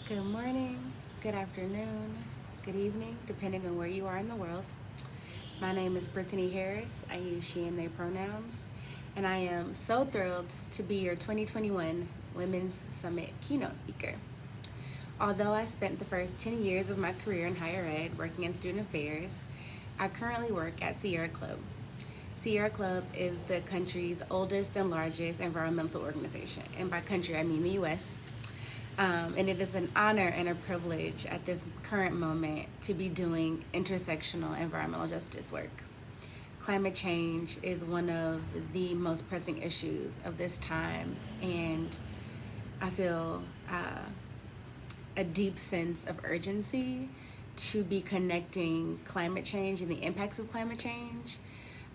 Good morning, good afternoon, good evening, depending on where you are in the world. My name is Brittany Harris. I use she and they pronouns, and I am so thrilled to be your 2021 Women's Summit keynote speaker. Although I spent the first 10 years of my career in higher ed working in student affairs, I currently work at Sierra Club. Sierra Club is the country's oldest and largest environmental organization, and by country I mean the US. And it is an honor and a privilege at this current moment to be doing intersectional environmental justice work. Climate change is one of the most pressing issues of this time, and I feel a deep sense of urgency to be connecting climate change and the impacts of climate change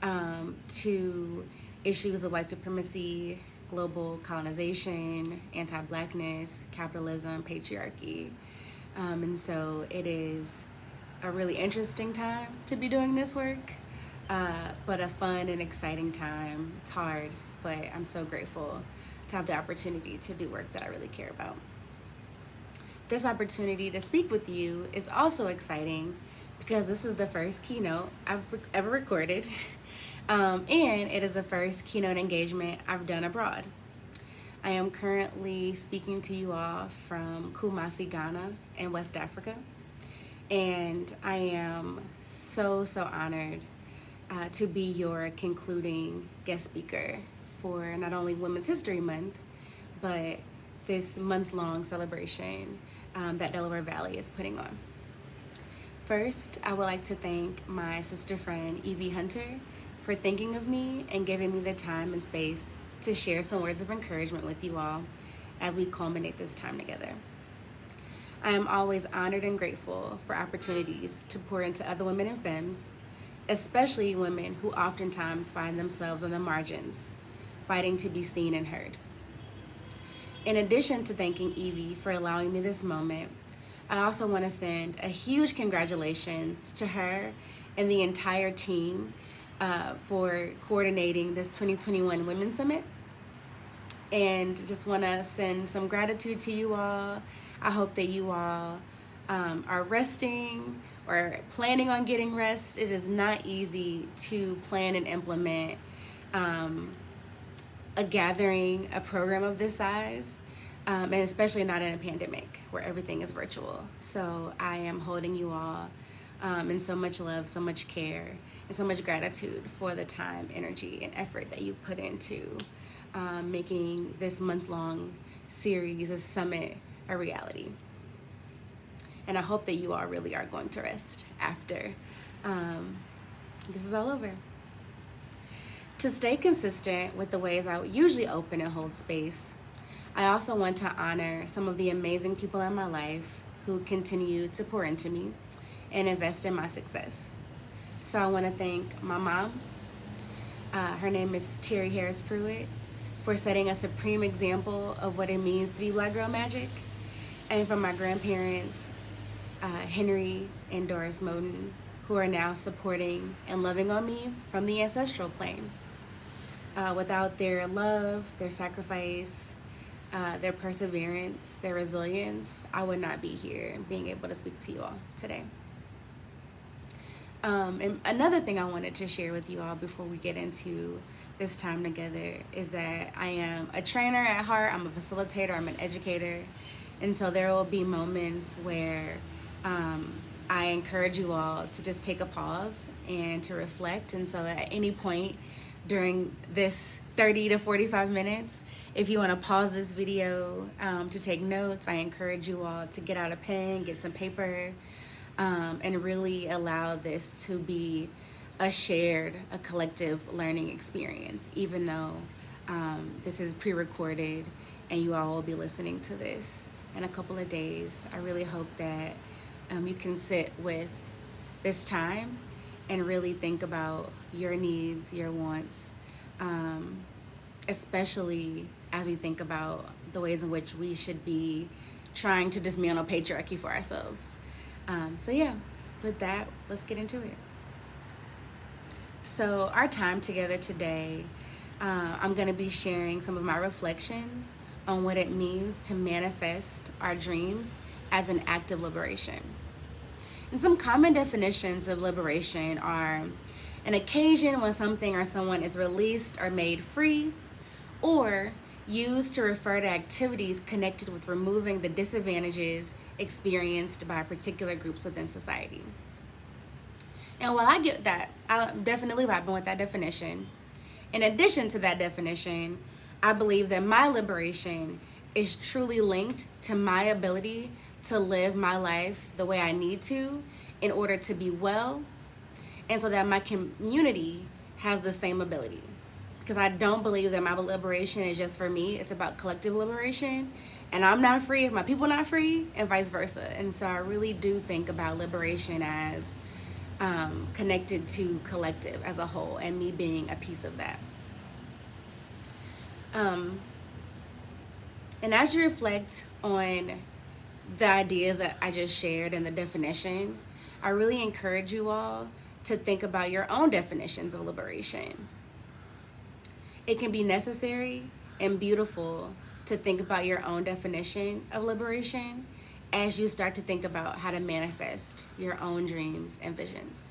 to issues of white supremacy, global colonization, anti-blackness, capitalism, patriarchy. And so it is a really interesting time to be doing this work, but a fun and exciting time. It's hard, but I'm so grateful to have the opportunity to do work that I really care about. This opportunity to speak with you is also exciting because this is the first keynote I've ever recorded. And it is the first keynote engagement I've done abroad. I am currently speaking to you all from Kumasi, Ghana in West Africa. And I am so honored to be your concluding guest speaker for not only Women's History Month, but this month-long celebration that Delaware Valley is putting on. First, I would like to thank my sister friend, Evie Hunter, for thinking of me and giving me the time and space to share some words of encouragement with you all as we culminate this time together. I am always honored and grateful for opportunities to pour into other women and femmes, especially women who oftentimes find themselves on the margins, fighting to be seen and heard. In addition to thanking Evie for allowing me this moment, I also want to send a huge congratulations to her and the entire team for coordinating this 2021 Women's Summit. And just want to send some gratitude to you all. I hope that you all are resting or planning on getting rest. It is not easy to plan and implement a gathering, a program of this size, and especially not in a pandemic where everything is virtual. So I am holding you all in so much love, so much care, and so much gratitude for the time, energy, and effort that you put into making this month-long series, this summit, a reality. And I hope that you all really are going to rest after this is all over. To stay consistent with the ways I usually open and hold space, I also want to honor some of the amazing people in my life who continue to pour into me and invest in my success. So I want to thank my mom. Her name is Terry Harris Pruitt, for setting a supreme example of what it means to be Black Girl Magic. And from my grandparents, Henry and Doris Moden, who are now supporting and loving on me from the ancestral plane. Without their love, their sacrifice, their perseverance, their resilience, I would not be here being able to speak to you all today. And another thing I wanted to share with you all before we get into this time together is that I am a trainer at heart. I'm a facilitator, I'm an educator. And so there will be moments where I encourage you all to just take a pause and to reflect. And so at any point during this 30 to 45 minutes, if you want to pause this video to take notes, I encourage you all to get out a pen, get some paper, and really allow this to be a shared, a collective learning experience, even though this is pre-recorded and you all will be listening to this in a couple of days. I really hope that you can sit with this time and really think about your needs, your wants, especially as we think about the ways in which we should be trying to dismantle patriarchy for ourselves. So yeah, with that, let's get into it. So our time together today, I'm going to be sharing some of my reflections on what it means to manifest our dreams as an act of liberation. And some common definitions of liberation are an occasion when something or someone is released or made free, or used to refer to activities connected with removing the disadvantages experienced by particular groups within society. And while I get that, I'm definitely vibing with that definition. In addition to that definition, I believe that my liberation is truly linked to my ability to live my life the way I need to in order to be well, and so that my community has the same ability. Because I don't believe that my liberation is just for me. It's about collective liberation. And I'm not free if my people are not free, and vice versa. And so I really do think about liberation as connected to collective as a whole, and me being a piece of that. And as you reflect on the ideas that I just shared and the definition, I really encourage you all to think about your own definitions of liberation. It can be necessary and beautiful to think about your own definition of liberation as you start to think about how to manifest your own dreams and visions.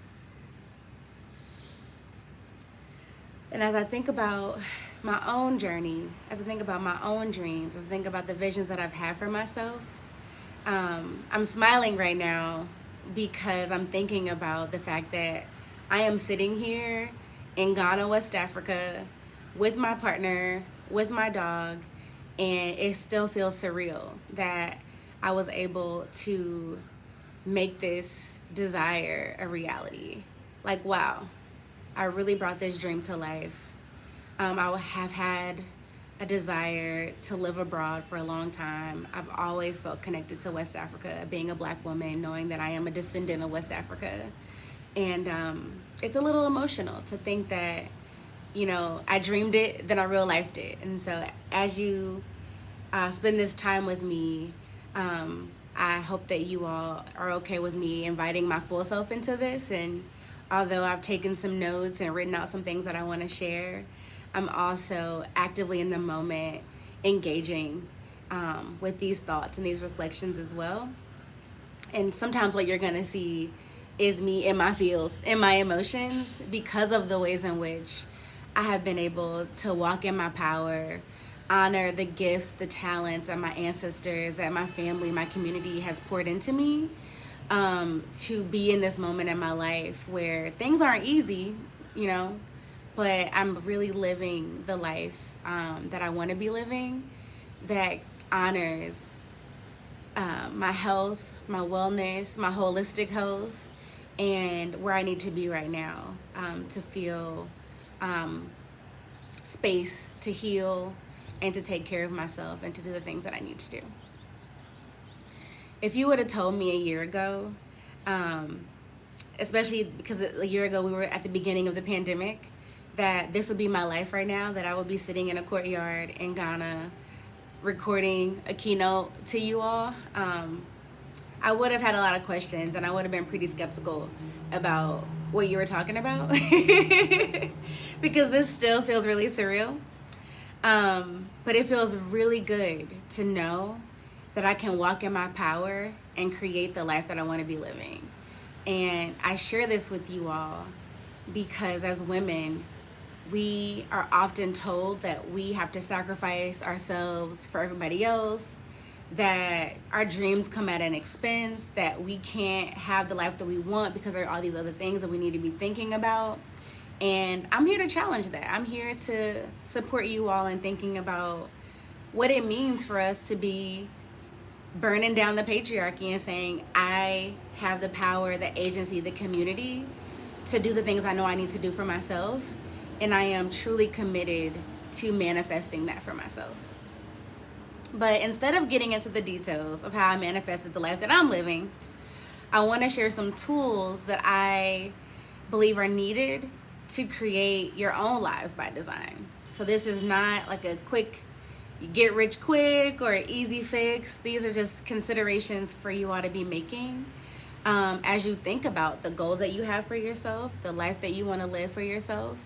And as I think about my own journey, as I think about my own dreams, as I think about the visions that I've had for myself, I'm smiling right now because I'm thinking about the fact that I am sitting here in Ghana, West Africa, with my partner, with my dog, and it still feels surreal that I was able to make this desire a reality. Like, wow, I really brought this dream to life. I have had a desire to live abroad for a long time. I've always felt connected to West Africa, being a Black woman, knowing that I am a descendant of West Africa. And it's a little emotional to think that, you know, I dreamed it, then I real lifed it. And so as you spend this time with me, I hope that you all are okay with me inviting my full self into this. And although I've taken some notes and written out some things that I want to share, I'm also actively in the moment engaging with these thoughts and these reflections as well. And sometimes what you're going to see is me in my feels, in my emotions, because of the ways in which I have been able to walk in my power, honor the gifts, the talents that my ancestors, that my family, my community has poured into me, to be in this moment in my life where things aren't easy, you know, but I'm really living the life that I want to be living, that honors my health, my wellness, my holistic health, and where I need to be right now to feel space to heal and to take care of myself and to do the things that I need to do. If you would have told me a year ago, especially because a year ago we were at the beginning of the pandemic, that this would be my life right now, that I would be sitting in a courtyard in Ghana recording a keynote to you all, I would have had a lot of questions, and I would have been pretty skeptical about what you were talking about because this still feels really surreal. But it feels really good to know that I can walk in my power and create the life that I want to be living. And I share this with you all because as women, we are often told that we have to sacrifice ourselves for everybody else, that our dreams come at an expense, that we can't have the life that we want because there are all these other things that we need to be thinking about. And I'm here to challenge that. I'm here to support you all in thinking about what it means for us to be burning down the patriarchy and saying, I have the power, the agency, the community to do the things I know I need to do for myself. And I am truly committed to manifesting that for myself. But instead of getting into the details of how I manifested the life that I'm living, I want to share some tools that I believe are needed to create your own lives by design. So this is not like a quick get rich quick or easy fix. These are just considerations for you all to be making as you think about the goals that you have for yourself, the life that you want to live for yourself,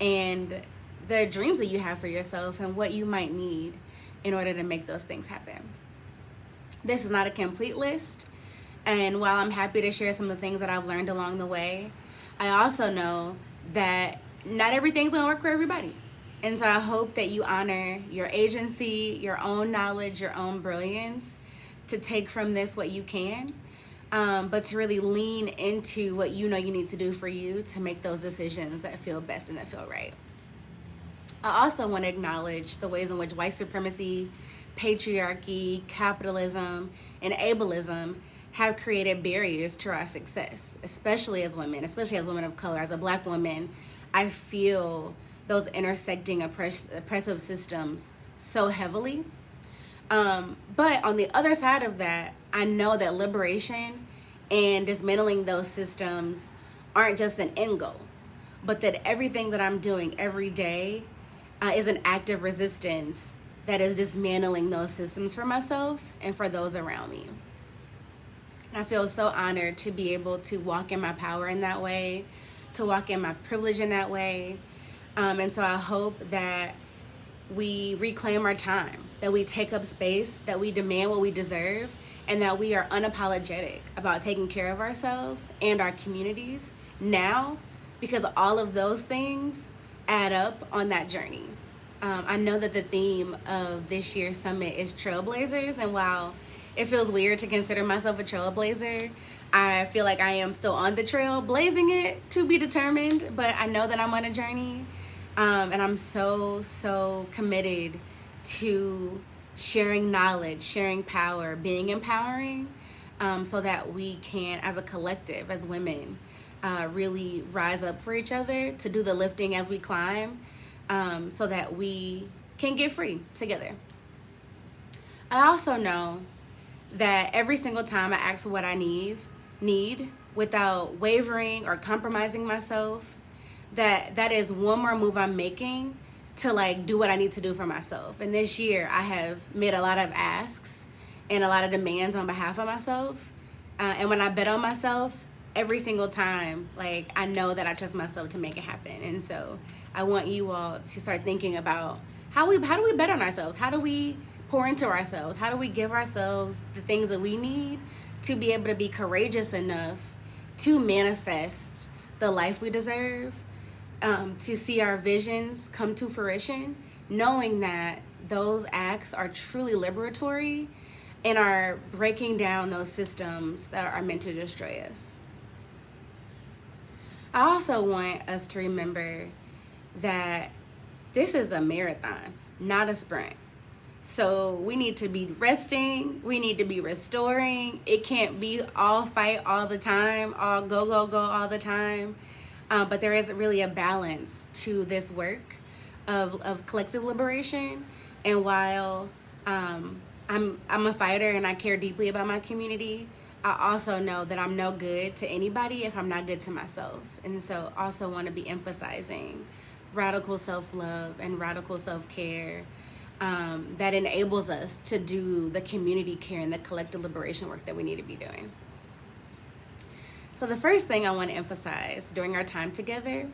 and the dreams that you have for yourself and what you might need in order to make those things happen. This is not a complete list. And while I'm happy to share some of the things that I've learned along the way, I also know that not everything's gonna work for everybody. And so I hope that you honor your agency, your own knowledge, your own brilliance, to take from this what you can, but to really lean into what you know you need to do for you to make those decisions that feel best and that feel right. I also want to acknowledge the ways in which white supremacy, patriarchy, capitalism, and ableism have created barriers to our success, especially as women of color. As a Black woman, I feel those intersecting oppressive systems so heavily. But on the other side of that, I know that liberation and dismantling those systems aren't just an end goal, but that everything that I'm doing every day is an act of resistance that is dismantling those systems for myself and for those around me. I feel so honored to be able to walk in my power in that way, to walk in my privilege in that way. And so I hope that we reclaim our time, that we take up space, that we demand what we deserve, and that we are unapologetic about taking care of ourselves and our communities now, because all of those things add up on that journey. I know that the theme of this year's summit is trailblazers, and while it feels weird to consider myself a trailblazer, I feel like I am still on the trail, blazing it, to be determined, but I know that I'm on a journey, and I'm so committed to sharing knowledge, sharing power, being empowering, so that we can, as a collective, as women, really rise up for each other, to do the lifting as we climb, so that we can get free together. I also know that every single time I ask for what I need without wavering or compromising myself, that is one more move I'm making to like do what I need to do for myself. And this year I have made a lot of asks and a lot of demands on behalf of myself. And when I bet on myself, every single time, like, I know that I trust myself to make it happen. And so I want you all to start thinking about how do we bet on ourselves? How do we pour into ourselves? How do we give ourselves the things that we need to be able to be courageous enough to manifest the life we deserve, to see our visions come to fruition, knowing that those acts are truly liberatory and are breaking down those systems that are meant to destroy us. I also want us to remember that this is a marathon, not a sprint. So we need to be resting, we need to be restoring. It can't be all fight all the time, all go all the time. But there is really a balance to this work of collective liberation. And while I'm a fighter and I care deeply about my community, I also know that I'm no good to anybody if I'm not good to myself. And so also want to be emphasizing radical self-love and radical self-care that enables us to do the community care and the collective liberation work that we need to be doing. So the first thing I want to emphasize during our time together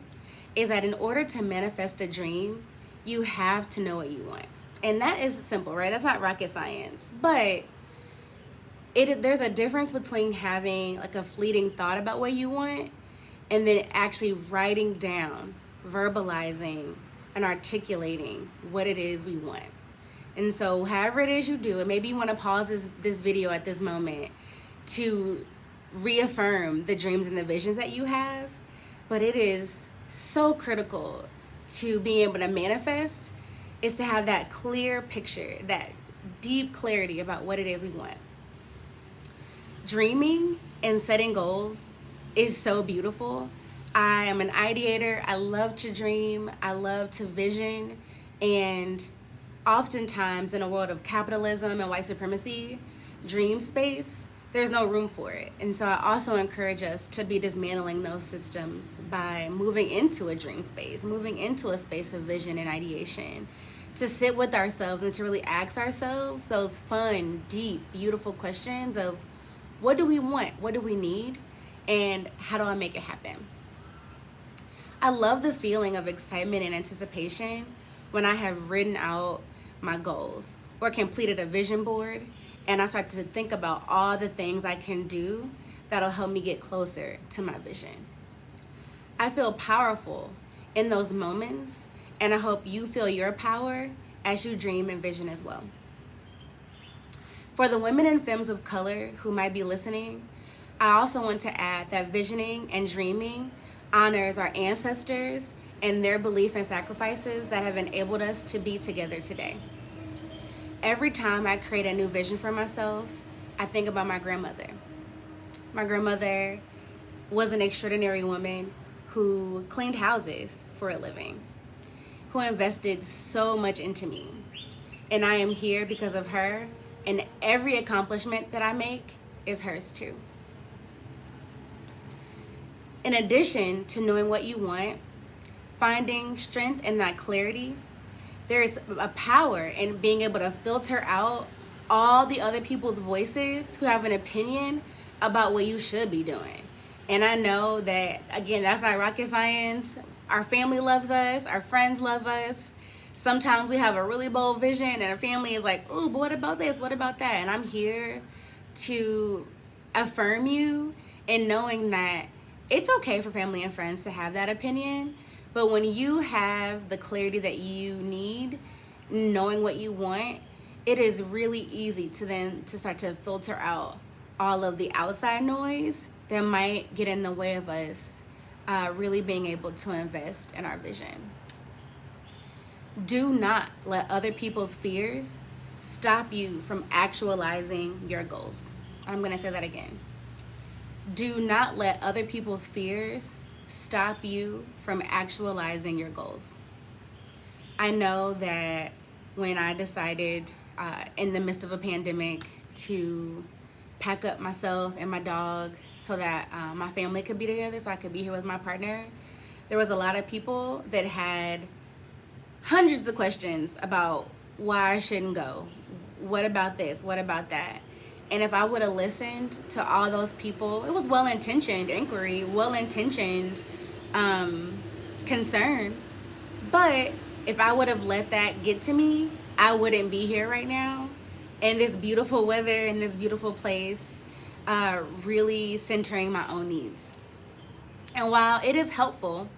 is that in order to manifest a dream, you have to know what you want. And that is simple, right? That's not rocket science. But there's a difference between having like a fleeting thought about what you want and then actually writing down, verbalizing, and articulating what it is we want. And so however it is you do it, maybe you want to pause this video at this moment to reaffirm the dreams and the visions that you have, but it is so critical to being able to manifest is to have that clear picture, that deep clarity about what it is we want. Dreaming and setting goals is so beautiful. I am an ideator. I love to dream. I love to vision. And oftentimes in a world of capitalism and white supremacy, dream space, there's no room for it. And so I also encourage us to be dismantling those systems by moving into a dream space, moving into a space of vision and ideation, to sit with ourselves and to really ask ourselves those fun, deep, beautiful questions of what do we want? What do we need? And how do I make it happen? I love the feeling of excitement and anticipation when I have written out my goals or completed a vision board and I start to think about all the things I can do that'll help me get closer to my vision. I feel powerful in those moments, and I hope you feel your power as you dream and vision as well. For the women and femmes of color who might be listening, I also want to add that visioning and dreaming honors our ancestors and their belief and sacrifices that have enabled us to be together today. Every time I create a new vision for myself, I think about my grandmother. My grandmother was an extraordinary woman who cleaned houses for a living, who invested so much into me. And I am here because of her, and every accomplishment that I make is hers too. In addition to knowing what you want, finding strength in that clarity, there's a power in being able to filter out all the other people's voices who have an opinion about what you should be doing. And I know that, again, that's not rocket science. Our family loves us. Our friends love us. Sometimes we have a really bold vision and our family is like, ooh, but what about this? What about that? And I'm here to affirm you in knowing that it's okay for family and friends to have that opinion. But when you have the clarity that you need, knowing what you want, it is really easy to start to filter out all of the outside noise that might get in the way of us really being able to invest in our vision. Do not let other people's fears stop you from actualizing your goals. I'm going to say that again. Do not let other people's fears stop you from actualizing your goals. I know that when I decided in the midst of a pandemic to pack up myself and my dog so that my family could be together, so I could be here with my partner, there was a lot of people that had hundreds of questions about why I shouldn't go. What about this? What about that? And if I would have listened to all those people, it was well-intentioned inquiry, well-intentioned concern. But if I would have let that get to me, I wouldn't be here right now in this beautiful weather, in this beautiful place, really centering my own needs. And while it is helpful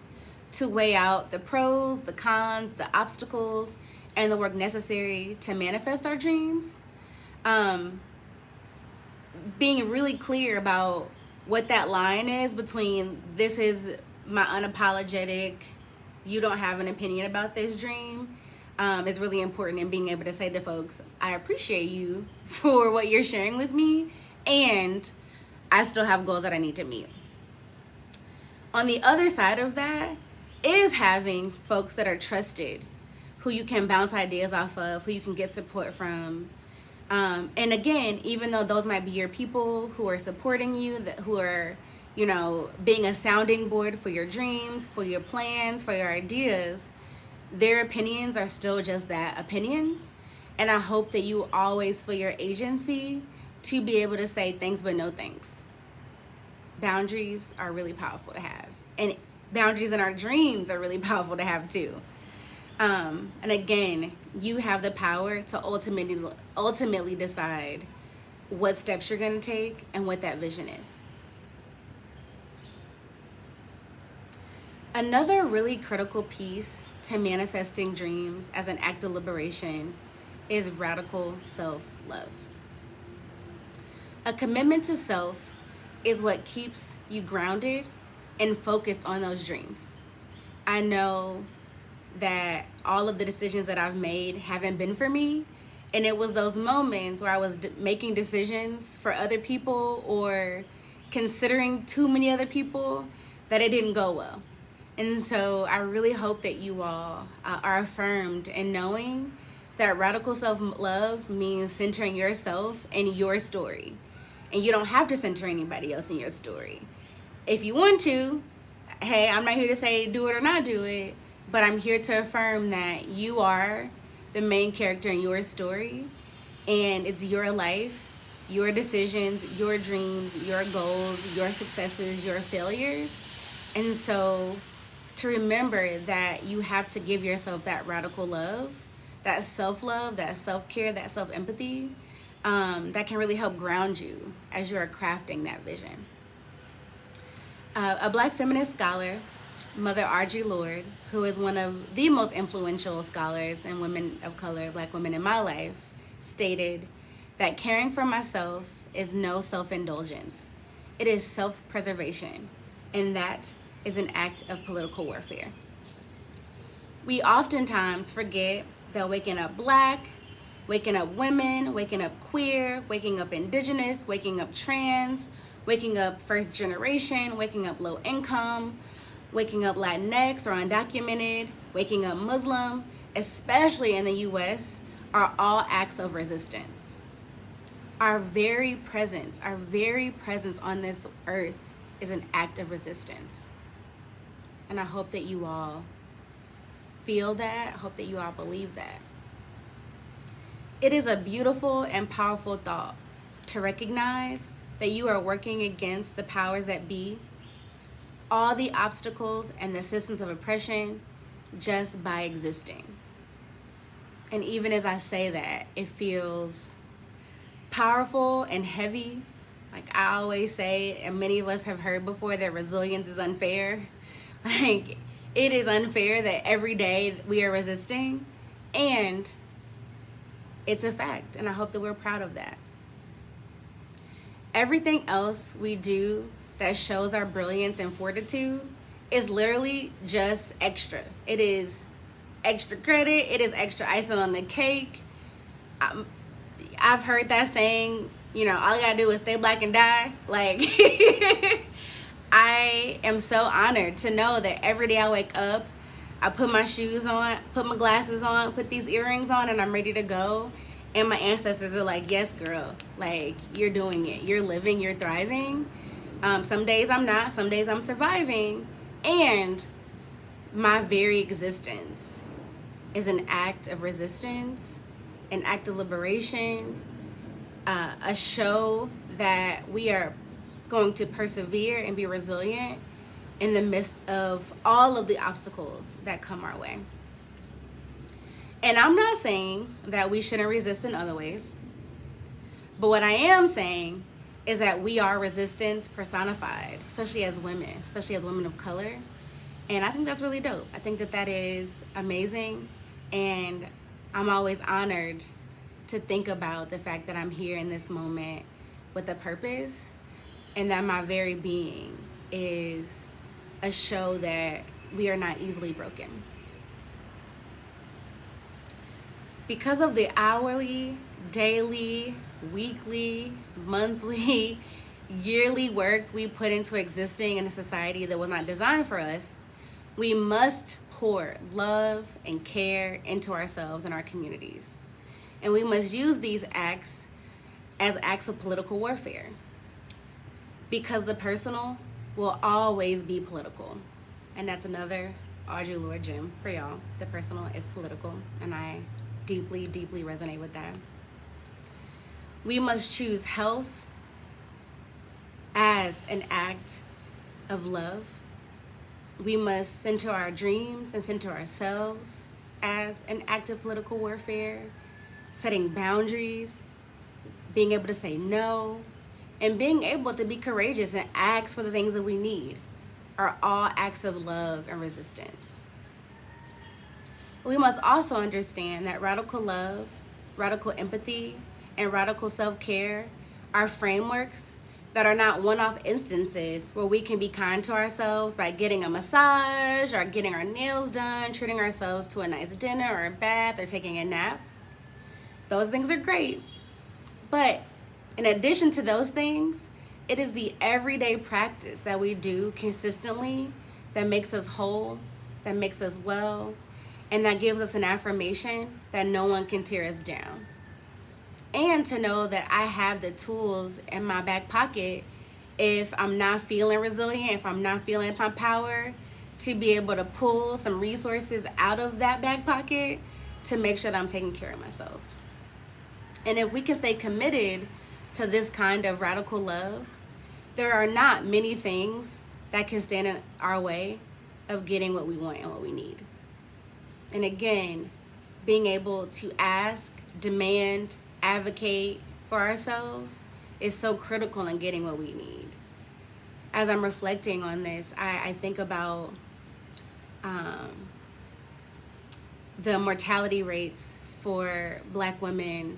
to weigh out the pros, the cons, the obstacles, and the work necessary to manifest our dreams, being really clear about what that line is between this is my unapologetic, you don't have an opinion about this dream, is really important in being able to say to folks, I appreciate you for what you're sharing with me, and I still have goals that I need to meet. On the other side of that is having folks that are trusted, who you can bounce ideas off of, who you can get support from. And again, even though those might be your people who are supporting you, who are, being a sounding board for your dreams, for your plans, for your ideas, their opinions are still just that, opinions. And I hope that you always feel your agency to be able to say thanks but no thanks. Boundaries are really powerful to have. And boundaries in our dreams are really powerful to have too. And again, you have the power to ultimately decide what steps you're going to take and what that vision is. Another really critical piece to manifesting dreams as an act of liberation is radical self-love. A commitment to self is what keeps you grounded and focused on those dreams. I know that all of the decisions that I've made haven't been for me, and it was those moments where I was making decisions for other people or considering too many other people that it didn't go well. And so I really hope that you all are affirmed in knowing that radical self-love means centering yourself and your story. And you don't have to center anybody else in your story. If you want to, hey, I'm not here to say do it or not do it, but I'm here to affirm that you are the main character in your story, and it's your life, your decisions, your dreams, your goals, your successes, your failures. And so to remember that you have to give yourself that radical love, that self-love, that self-care, that self-empathy, that can really help ground you as you are crafting that vision. A Black feminist scholar, Mother Audre Lorde, who is one of the most influential scholars and women of color, Black women in my life, stated that caring for myself is no self-indulgence. It is self-preservation, and that is an act of political warfare. We oftentimes forget that waking up Black, waking up women, waking up queer, waking up indigenous, waking up trans, waking up first generation, waking up low income, waking up Latinx or undocumented, waking up Muslim, especially in the US, are all acts of resistance. Our very presence on this earth is an act of resistance. And I hope that you all feel that. I hope that you all believe that. It is a beautiful and powerful thought to recognize that you are working against the powers that be, all the obstacles and the systems of oppression, just by existing. And even as I say that, it feels powerful and heavy. Like I always say, and many of us have heard before, that resilience is unfair. Like, it is unfair that every day we are resisting, and it's a fact, and I hope that we're proud of that. Everything else we do that shows our brilliance and fortitude is literally just extra. It is extra credit. It is extra icing on the cake. I've heard that saying, all I gotta do is stay Black and die. Like, I am so honored to know that every day I wake up, I put my shoes on, put my glasses on, put these earrings on, and I'm ready to go. And my ancestors are like, yes, girl, like, you're doing it. You're living, you're thriving. Some days I'm not, some days I'm surviving. And my very existence is an act of resistance, an act of liberation, a show that we are going to persevere and be resilient in the midst of all of the obstacles that come our way. And I'm not saying that we shouldn't resist in other ways, but what I am saying is that we are resistance personified, especially as women of color. And I think that's really dope. I think that that is amazing, and I'm always honored to think about the fact that I'm here in this moment with a purpose, and that my very being is a show that we are not easily broken. Because of the hourly, daily, weekly, monthly, yearly work we put into existing in a society that was not designed for us, we must pour love and care into ourselves and our communities. And we must use these acts as acts of political warfare, because the personal will always be political. And that's another Audre Lorde gem for y'all. The personal is political, and I deeply, deeply resonate with that. We must choose health as an act of love. We must center our dreams and center ourselves as an act of political warfare, setting boundaries, being able to say no, and being able to be courageous and ask for the things that we need are all acts of love and resistance. We must also understand that radical love, radical empathy, and radical self-care are frameworks that are not one-off instances where we can be kind to ourselves by getting a massage or getting our nails done, treating ourselves to a nice dinner or a bath or taking a nap. Those things are great. But in addition to those things, it is the everyday practice that we do consistently that makes us whole, that makes us well, and that gives us an affirmation that no one can tear us down. And to know that I have the tools in my back pocket if I'm not feeling resilient, if I'm not feeling my power, to be able to pull some resources out of that back pocket to make sure that I'm taking care of myself. And if we can stay committed to this kind of radical love, there are not many things that can stand in our way of getting what we want and what we need. And again, being able to ask, demand, advocate for ourselves is so critical in getting what we need. As I'm reflecting on this, I think about the mortality rates for Black women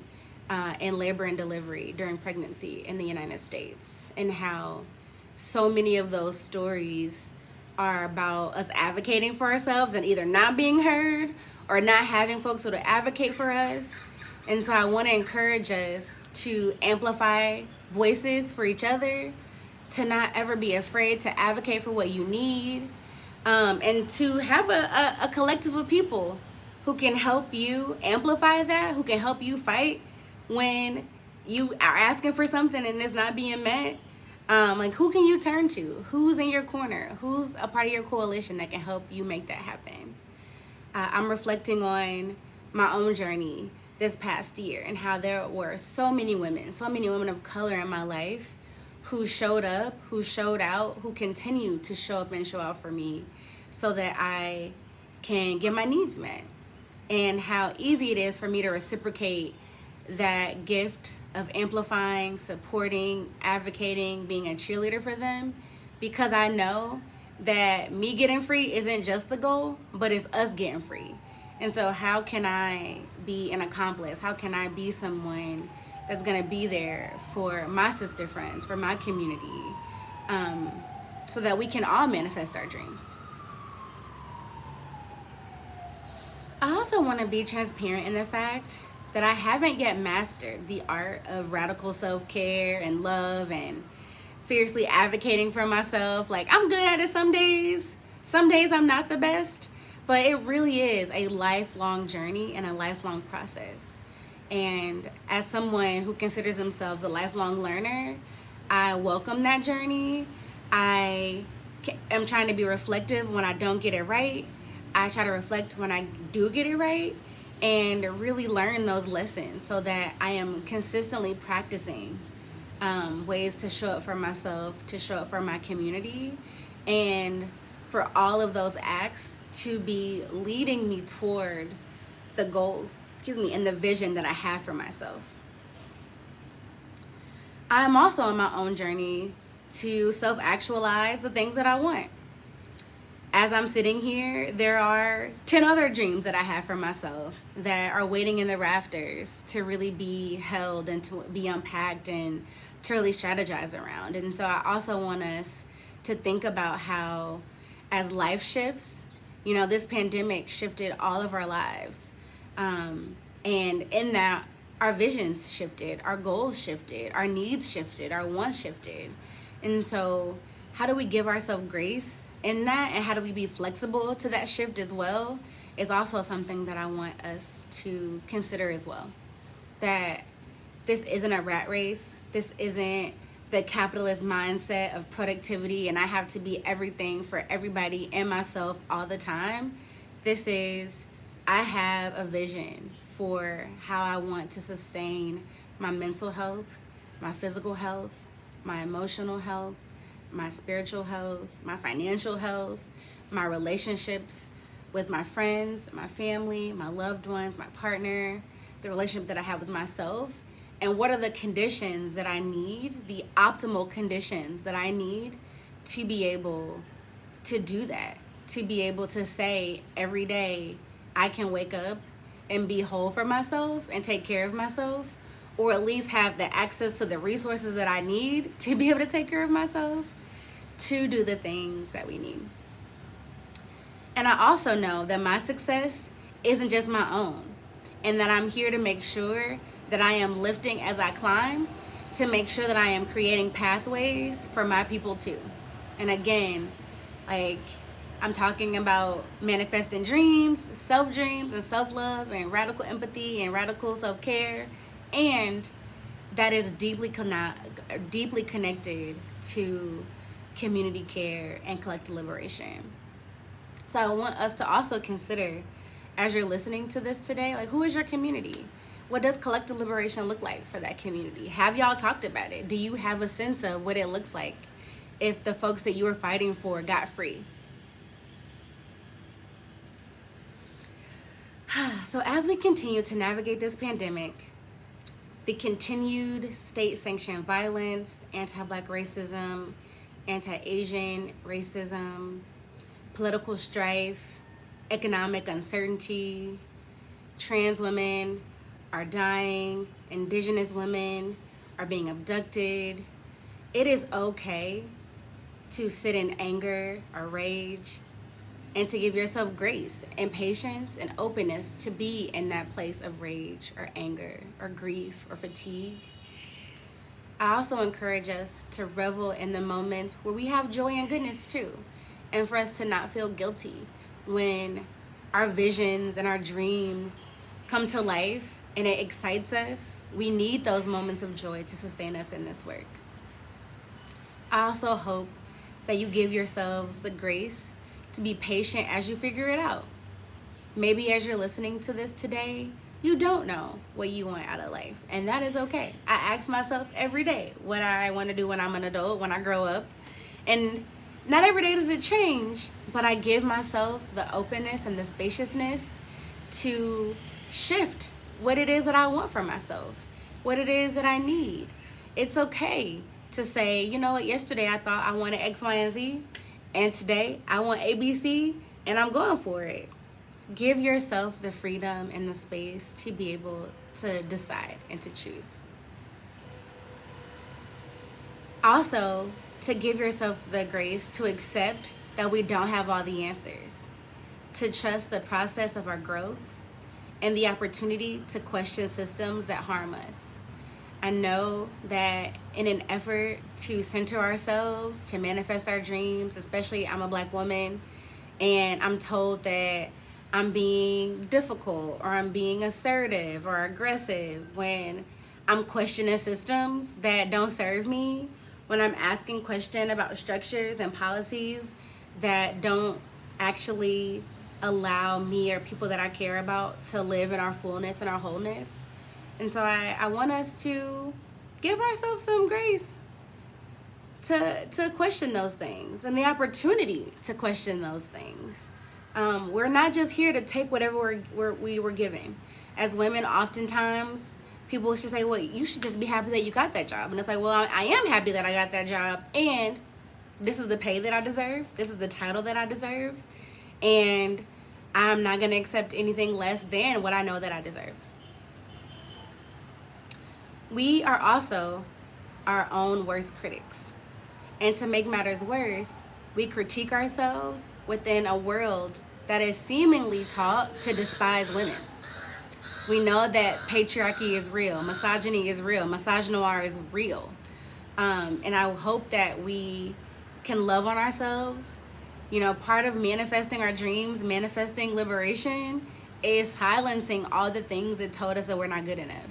in labor and delivery during pregnancy in the United States, and how so many of those stories are about us advocating for ourselves and either not being heard or not having folks who to advocate for us. And so I want to encourage us to amplify voices for each other, to not ever be afraid to advocate for what you need, and to have a collective of people who can help you amplify that, who can help you fight when you are asking for something and it's not being met. Like, who can you turn to? Who's in your corner? Who's a part of your coalition that can help you make that happen? I'm reflecting on my own journey this past year and how there were so many women of color in my life who showed up, who showed out, who continue to show up and show out for me so that I can get my needs met. And how easy it is for me to reciprocate that gift of amplifying, supporting, advocating, being a cheerleader for them, because I know that me getting free isn't just the goal, but it's us getting free. And so how can I be an accomplice? How can I be someone that's gonna be there for my sister friends, for my community, so that we can all manifest our dreams? I also want to be transparent in the fact that I haven't yet mastered the art of radical self-care and love and fiercely advocating for myself. Like, I'm good at it some days I'm not the best, but it really is a lifelong journey and a lifelong process. And as someone who considers themselves a lifelong learner, I welcome that journey. I am trying to be reflective when I don't get it right. I try to reflect when I do get it right and really learn those lessons so that I am consistently practicing ways to show up for myself, to show up for my community, and for all of those acts to be leading me toward the goals, and the vision that I have for myself. I'm also on my own journey to self-actualize the things that I want. As I'm sitting here, there are 10 other dreams that I have for myself that are waiting in the rafters to really be held and to be unpacked and to really strategize around. And so I also want us to think about how, as life shifts, this pandemic shifted all of our lives. And in that, our visions shifted, our goals shifted, our needs shifted, our wants shifted. And so how do we give ourselves grace in that, and how do we be flexible to that shift as well, is also something that I want us to consider as well. That this isn't a rat race. This isn't the capitalist mindset of productivity and I have to be everything for everybody and myself all the time. This is, I have a vision for how I want to sustain my mental health, my physical health, my emotional health, my spiritual health, my financial health, my relationships with my friends, my family, my loved ones, my partner, the relationship that I have with myself, and what are the conditions that I need, the optimal conditions that I need to be able to do that, to be able to say every day I can wake up and be whole for myself and take care of myself, or at least have the access to the resources that I need to be able to take care of myself, to do the things that we need. And I also know that my success isn't just my own, and that I'm here to make sure that I am lifting as I climb, to make sure that I am creating pathways for my people too. And again, like, I'm talking about manifesting dreams, self-dreams, and self-love, and radical empathy, and radical self-care, and that is deeply connected to community care and collective liberation. So I want us to also consider, as you're listening to this today, like, who is your community? What does collective liberation look like for that community? Have y'all talked about it? Do you have a sense of what it looks like if the folks that you were fighting for got free? So as we continue to navigate this pandemic, the continued state-sanctioned violence, anti-Black racism, anti-Asian racism, political strife, economic uncertainty, trans women are dying, indigenous women are being abducted. It is okay to sit in anger or rage and to give yourself grace and patience and openness to be in that place of rage or anger or grief or fatigue. I also encourage us to revel in the moments where we have joy and goodness too, and for us to not feel guilty when our visions and our dreams come to life and it excites us. We need those moments of joy to sustain us in this work. I also hope that you give yourselves the grace to be patient as you figure it out. Maybe as you're listening to this today, you don't know what you want out of life, and that is okay. I ask myself every day what I want to do when I'm an adult, when I grow up, and not every day does it change, but I give myself the openness and the spaciousness to shift what it is that I want for myself, what it is that I need. It's okay to say, you know what, yesterday I thought I wanted X, Y, and Z, and today I want ABC, and I'm going for it. Give yourself the freedom and the space to be able to decide and to choose. Also, to give yourself the grace to accept that we don't have all the answers, to trust the process of our growth and the opportunity to question systems that harm us. I know that in an effort to center ourselves, to manifest our dreams, especially I'm a Black woman, and I'm told that I'm being difficult or I'm being assertive or aggressive when I'm questioning systems that don't serve me, when I'm asking questions about structures and policies that don't actually allow me or people that I care about to live in our fullness and our wholeness. And so I want us to give ourselves some grace to question those things and the opportunity to question those things. We're not just here to take whatever we were given. As women, oftentimes, people should say, well, you should just be happy that you got that job. And it's like, well, I am happy that I got that job, and this is the pay that I deserve. This is the title that I deserve. And I'm not going to accept anything less than what I know that I deserve. We are also our own worst critics. And to make matters worse, we critique ourselves within a world that is seemingly taught to despise women. We know that patriarchy is real, misogyny is real, misogynoir is real. And I hope that we can love on ourselves. You know, part of manifesting our dreams, manifesting liberation, is silencing all the things that told us that we're not good enough.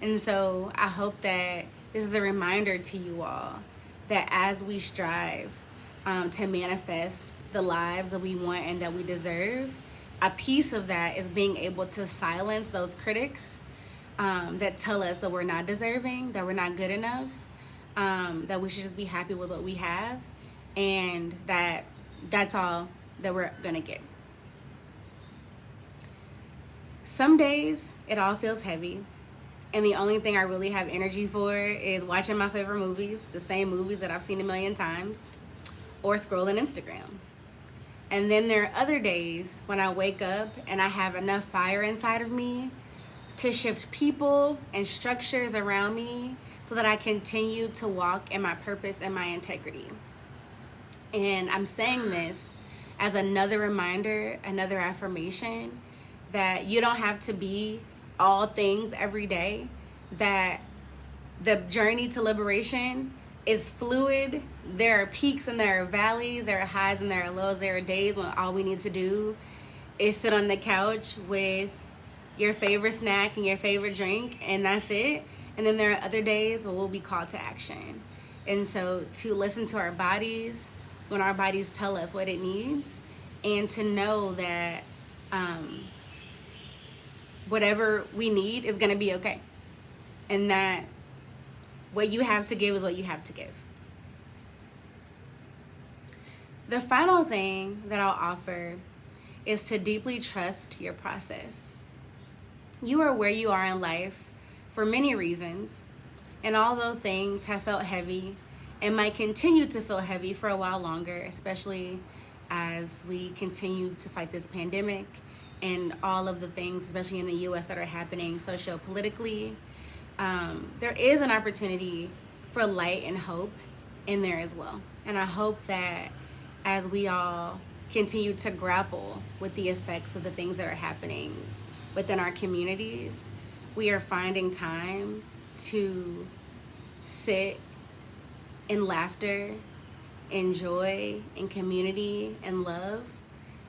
And so I hope that this is a reminder to you all that as we strive to manifest the lives that we want and that we deserve, a piece of that is being able to silence those critics that tell us that we're not deserving, that we're not good enough, that we should just be happy with what we have, and that's all that we're gonna get. Some days it all feels heavy, and the only thing I really have energy for is watching my favorite movies, the same movies that I've seen a million times, or scrolling Instagram. And then there are other days when I wake up and I have enough fire inside of me to shift people and structures around me so that I continue to walk in my purpose and my integrity. And I'm saying this as another reminder, another affirmation that you don't have to be all things every day, that the journey to liberation is fluid. There are peaks and there are valleys, there are highs and there are lows. There are days when all we need to do is sit on the couch with your favorite snack and your favorite drink, and that's it. And then there are other days when we'll be called to action. And so to listen to our bodies when our bodies tell us what it needs, and to know that whatever we need is going to be okay, and that what you have to give is what you have to give. The final thing that I'll offer is to deeply trust your process. You are where you are in life for many reasons. And although things have felt heavy and might continue to feel heavy for a while longer, especially as we continue to fight this pandemic and all of the things, especially in the US, that are happening socio-politically, there is an opportunity for light and hope in there as well. And I hope that as we all continue to grapple with the effects of the things that are happening within our communities, we are finding time to sit in laughter, in joy, in community, and love,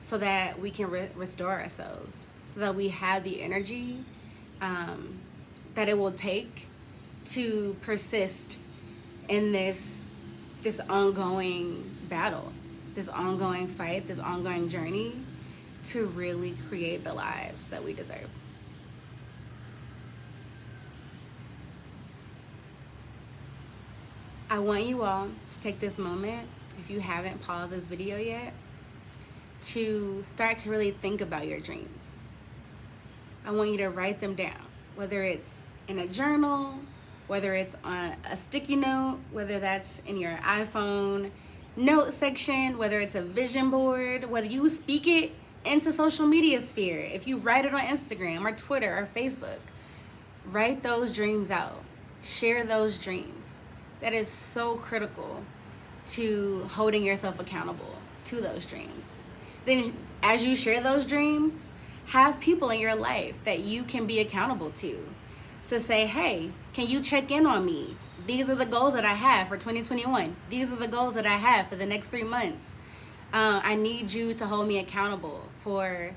so that we can restore ourselves, so that we have the energy that it will take to persist in this ongoing battle, this ongoing fight, this ongoing journey to really create the lives that we deserve. I want you all to take this moment, if you haven't paused this video yet, to start to really think about your dreams. I want you to write them down, whether it's in a journal, whether it's on a sticky note, whether that's in your iPhone note section, whether it's a vision board, whether you speak it into social media sphere, if you write it on Instagram or Twitter or Facebook. Write those dreams out. Share those dreams. That is so critical to holding yourself accountable to those dreams. Then as you share those dreams, have people in your life that you can be accountable to say, hey, can you check in on me? These are the goals that I have for 2021. These are the goals that I have for the next 3 months. I need you to hold me accountable for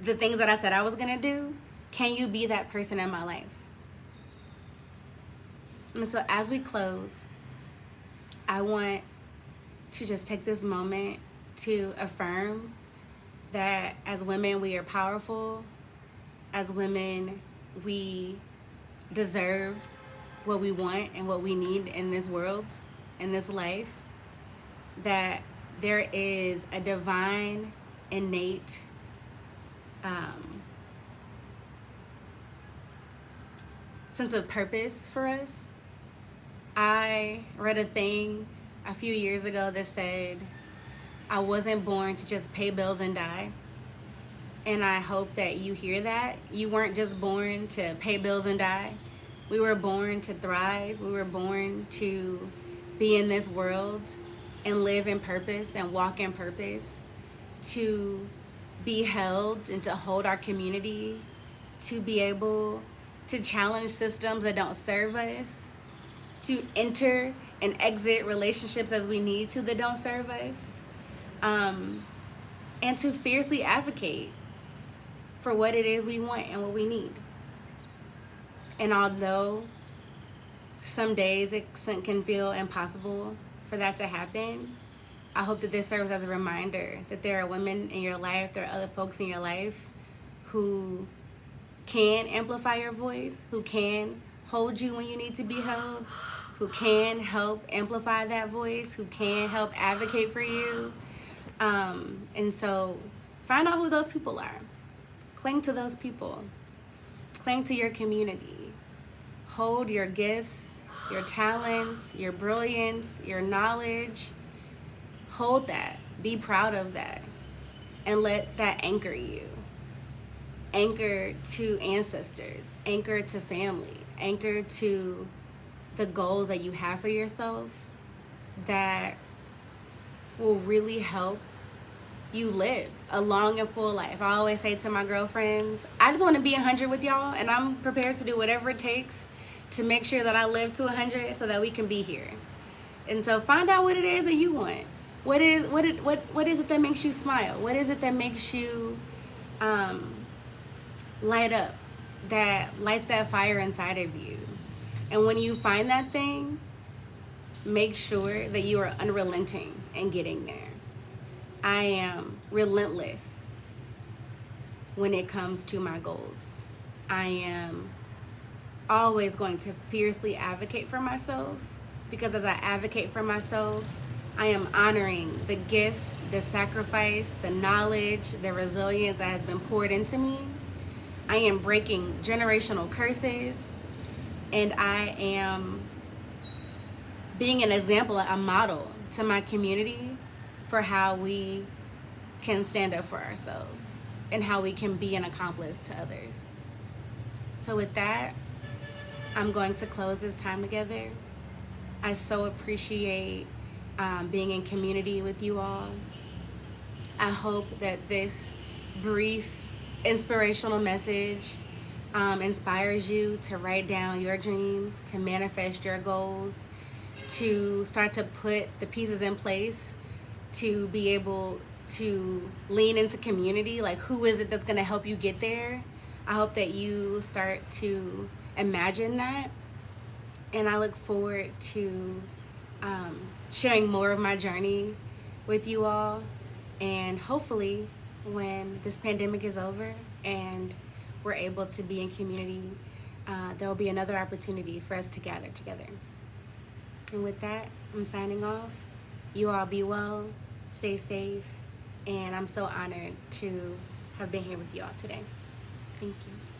the things that I said I was gonna do. Can you be that person in my life? And so as we close, I want to just take this moment to affirm that as women, we are powerful. As women, we deserve what we want and what we need in this world, in this life. That there is a divine, innate sense of purpose for us. I read a thing a few years ago that said, I wasn't born to just pay bills and die. And I hope that you hear that. You weren't just born to pay bills and die. We were born to thrive. We were born to be in this world and live in purpose and walk in purpose, to be held and to hold our community, to be able to challenge systems that don't serve us, to enter and exit relationships as we need to that don't serve us, and to fiercely advocate for what it is we want and what we need. And although some days it can feel impossible for that to happen, I hope that this serves as a reminder that there are women in your life, there are other folks in your life who can amplify your voice, who can hold you when you need to be held, who can help amplify that voice, who can help advocate for you. And so find out who those people are. Cling to those people. Cling to your community. Hold your gifts, your talents, your brilliance, your knowledge. Hold that. Be proud of that. And let that anchor you. Anchor to ancestors. Anchor to family. Anchor to the goals that you have for yourself that will really help you live a long and full life. I always say to my girlfriends, I just want to be 100 with y'all, and I'm prepared to do whatever it takes to make sure that I live to 100 so that we can be here. And so find out what it is that you want. What is it that makes you smile? What is it that makes you light up, that lights that fire inside of you? And when you find that thing, make sure that you are unrelenting in getting there. I am relentless when it comes to my goals. I am always going to fiercely advocate for myself, because as I advocate for myself, I am honoring the gifts, the sacrifice, the knowledge, the resilience that has been poured into me. I am breaking generational curses, and I am being an example, a model to my community for how we can stand up for ourselves and how we can be an accomplice to others. So with that, I'm going to close this time together. I so appreciate being in community with you all. I hope that this brief inspirational message inspires you to write down your dreams, to manifest your goals, to start to put the pieces in place to be able to lean into community. Like, who is it that's going to help you get there? I hope that you start to imagine that. And I look forward to sharing more of my journey with you all. And hopefully, when this pandemic is over and we're able to be in community, there will be another opportunity for us to gather together. And with that, I'm signing off. You all be well, stay safe, and I'm so honored to have been here with you all today. Thank you.